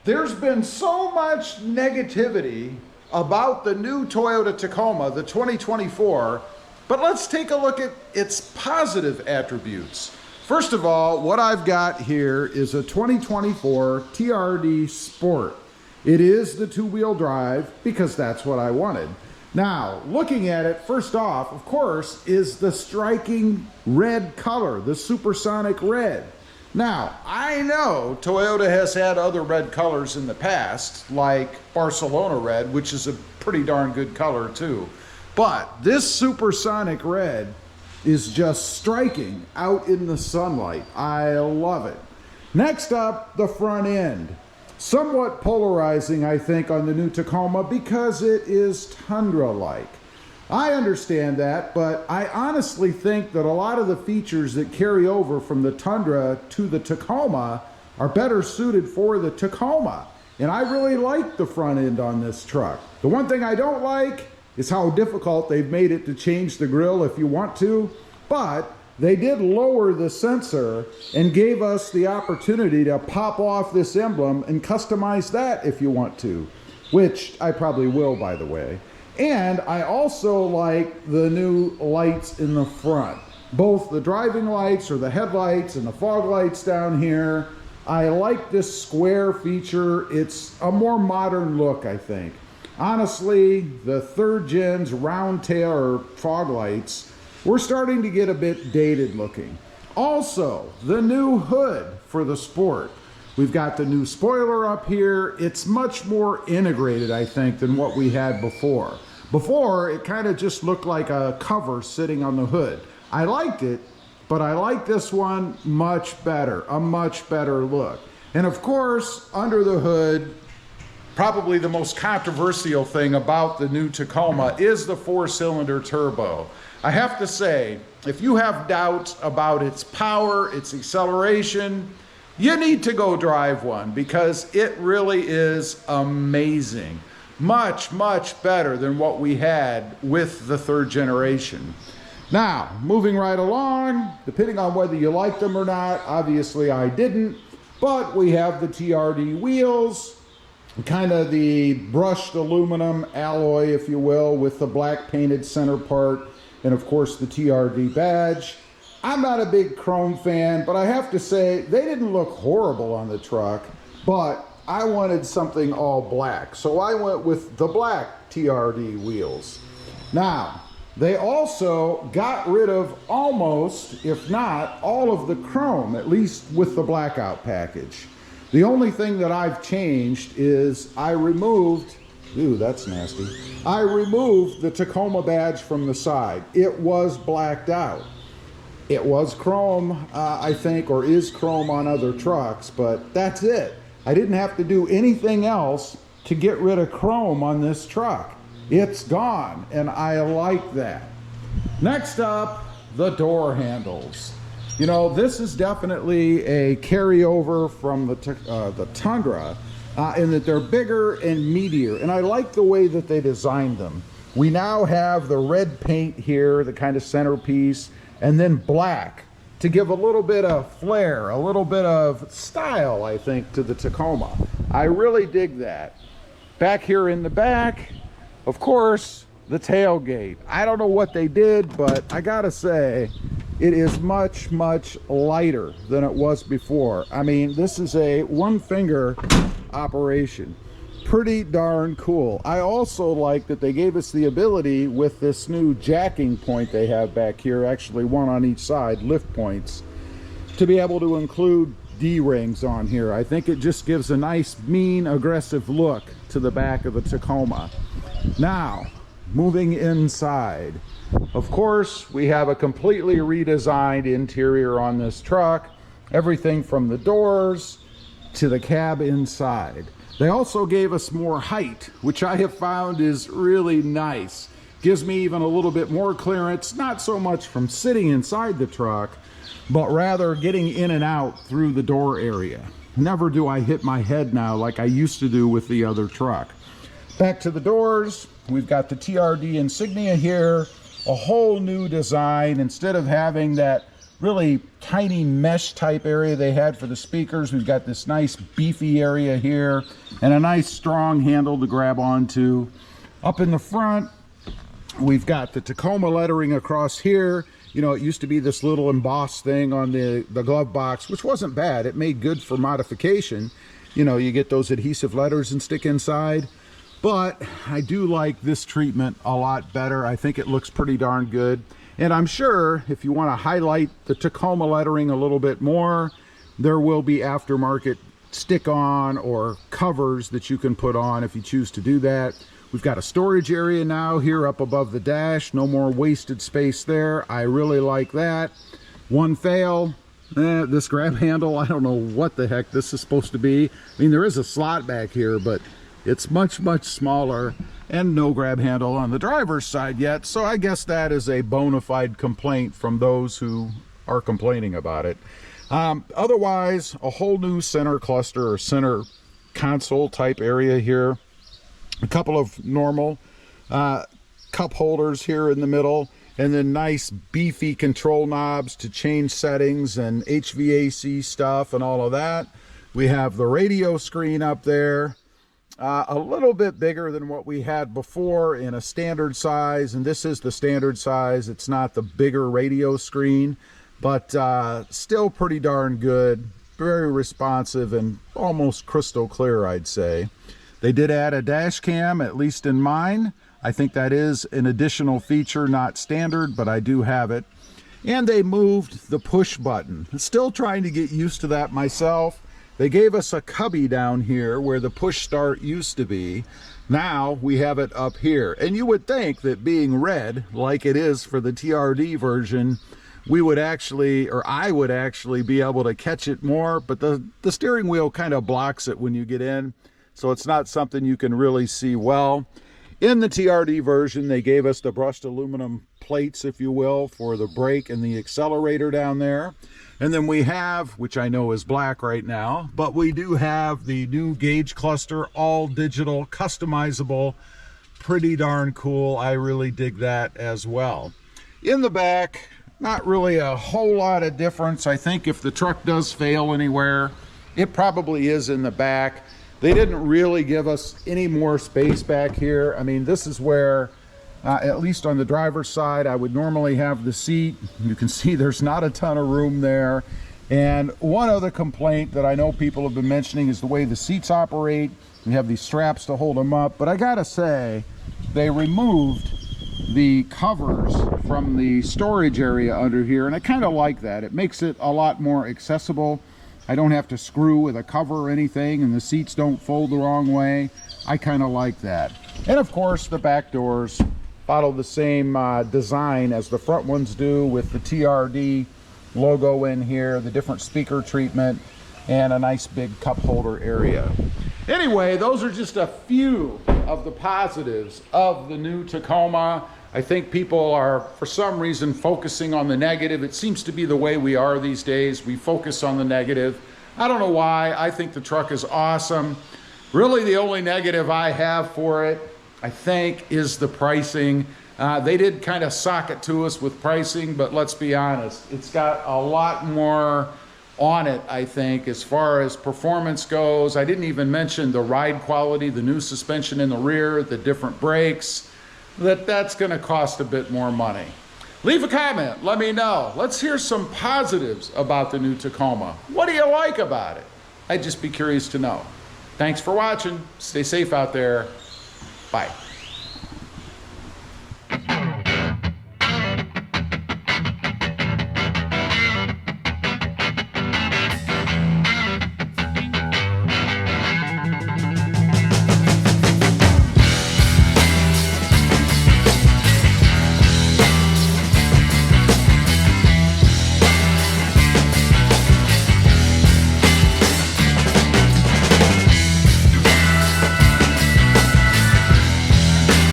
There's been so much negativity about the new Toyota Tacoma, the 2024, but let's take a look at its positive attributes. First of all, what I've got here is a 2024 TRD Sport. It is the two-wheel drive because that's what I wanted. Now, looking at it, first off, of course, is the striking red color, the supersonic red. Now, I know Toyota has had other red colors in the past, like Barcelona red, which is a pretty darn good color too. But this supersonic red is just striking out in the sunlight. I love it. Next up, the front end. Somewhat polarizing, I think, on the new Tacoma because it is Tundra-like. I understand that, but I honestly think that a lot of the features that carry over from the Tundra to the Tacoma are better suited for the Tacoma. And I really like the front end on this truck. The one thing I don't like is how difficult they've made it to change the grille if you want to, but they did lower the sensor and gave us the opportunity to pop off this emblem and customize that if you want to, which I probably will, by the way. And I also like the new lights in the front, both the driving lights or the headlights and the fog lights down here. I like this square feature. It's a more modern look, I think. Honestly, the third gen's round tail or fog lights, we're starting to get a bit dated looking. Also, the new hood for the Sport. We've got the new spoiler up here. It's much more integrated, I think, than what we had before. Before, it kind of just looked like a cover sitting on the hood. I liked it, but I like this one much better, a much better look. And of course, under the hood, probably the most controversial thing about the new Tacoma is the 4-cylinder turbo. I have to say, if you have doubts about its power, its acceleration, you need to go drive one because it really is amazing. Much, much better than what we had with the third generation. Now, moving right along, depending on whether you like them or not, obviously I didn't, but we have the TRD wheels, kind of the brushed aluminum alloy, if you will, with the black painted center part, and of course the TRD badge. I'm not a big chrome fan, but I have to say, they didn't look horrible on the truck, but I wanted something all black, so I went with the black TRD wheels. Now, they also got rid of almost, if not, all of the chrome, at least with the blackout package. The only thing that I've changed is I removed, ooh, that's nasty. I removed the Tacoma badge from the side. It was blacked out. It was chrome, I think, or is chrome on other trucks, but that's it. I didn't have to do anything else to get rid of chrome on this truck. It's gone, and I like that. Next up, the door handles. You know, this is definitely a carryover from the Tundra in that they're bigger and meatier, and I like the way that they designed them. We now have the red paint here, the kind of centerpiece, and then black to give a little bit of flair, a little bit of style, I think, to the Tacoma. I really dig that. Back here in the back, of course, the tailgate. I don't know what they did, but I gotta say, it is much, much lighter than it was before. I mean, this is a one-finger operation. Pretty darn cool. I also like that they gave us the ability with this new jacking point they have back here, actually one on each side, lift points, to be able to include D-rings on here. I think it just gives a nice, mean, aggressive look to the back of the Tacoma. Now, moving inside. Of course, we have a completely redesigned interior on this truck. Everything from the doors to the cab inside. They also gave us more height, which I have found is really nice. Gives me even a little bit more clearance, not so much from sitting inside the truck, but rather getting in and out through the door area. Never do I hit my head now like I used to do with the other truck. Back to the doors, we've got the TRD insignia here, a whole new design. Instead of having that really tiny mesh type area they had for the speakers. We've got this nice beefy area here and a nice strong handle to grab onto. Up in the front, we've got the Tacoma lettering across here. You know, it used to be this little embossed thing on the glove box, which wasn't bad. It made good for modification. You know, you get those adhesive letters and stick inside. But I do like this treatment a lot better. I think it looks pretty darn good. And I'm sure if you want to highlight the Tacoma lettering a little bit more, there will be aftermarket stick-on or covers that you can put on if you choose to do that. We've got a storage area now here up above the dash. No more wasted space there. I really like that. One fail, this grab handle, I don't know what the heck this is supposed to be. I mean, there is a slot back here, but it's much, much smaller, and no grab handle on the driver's side yet. So I guess that is a bona fide complaint from those who are complaining about it. Otherwise, a whole new center cluster or center console type area here. A couple of normal cup holders here in the middle, and then nice beefy control knobs to change settings and HVAC stuff and all of that. We have the radio screen up there, a little bit bigger than what we had before in a standard size, and this is the standard size. It's not the bigger radio screen, but still pretty darn good, very responsive and almost crystal clear, I'd say. They did add a dash cam, at least in mine. I think that is an additional feature, not standard, but I do have it. And they moved the push button. Still trying to get used to that myself. They gave us a cubby down here where the push start used to be. Now we have it up here. And you would think that being red, like it is for the TRD version, we would actually, or I would actually be able to catch it more, but the steering wheel kind of blocks it when you get in. So it's not something you can really see well. In the TRD version, they gave us the brushed aluminum plates, if you will, for the brake and the accelerator down there. And then we have, which I know is black right now, but we do have the new gauge cluster, all digital, customizable, pretty darn cool. I really dig that as well. In the back, not really a whole lot of difference. I think if the truck does fail anywhere, it probably is in the back. They didn't really give us any more space back here. I mean, this is where, at least on the driver's side, I would normally have the seat. You can see there's not a ton of room there. And one other complaint that I know people have been mentioning is the way the seats operate. You have these straps to hold them up. But I gotta say, they removed the covers from the storage area under here, and I kind of like that. It makes it a lot more accessible. I don't have to screw with a cover or anything, and the seats don't fold the wrong way. I kind of like that. And of course, the back doors follow the same design as the front ones do, with the TRD logo in here, the different speaker treatment, and a nice big cup holder area. Anyway, those are just a few of the positives of the new Tacoma. I think people are, for some reason, focusing on the negative. It seems to be the way we are these days. We focus on the negative. I don't know why. I think the truck is awesome. Really, the only negative I have for it, I think, is the pricing. They did kind of sock it to us with pricing, but let's be honest. It's got a lot more on it, I think, as far as performance goes. I didn't even mention the ride quality, the new suspension in the rear, the different brakes. That's going to cost a bit more money. Leave a comment, let me know. Let's hear some positives about the new Tacoma. What do you like about it? I'd just be curious to know. Thanks for watching. Stay safe out there. Bye.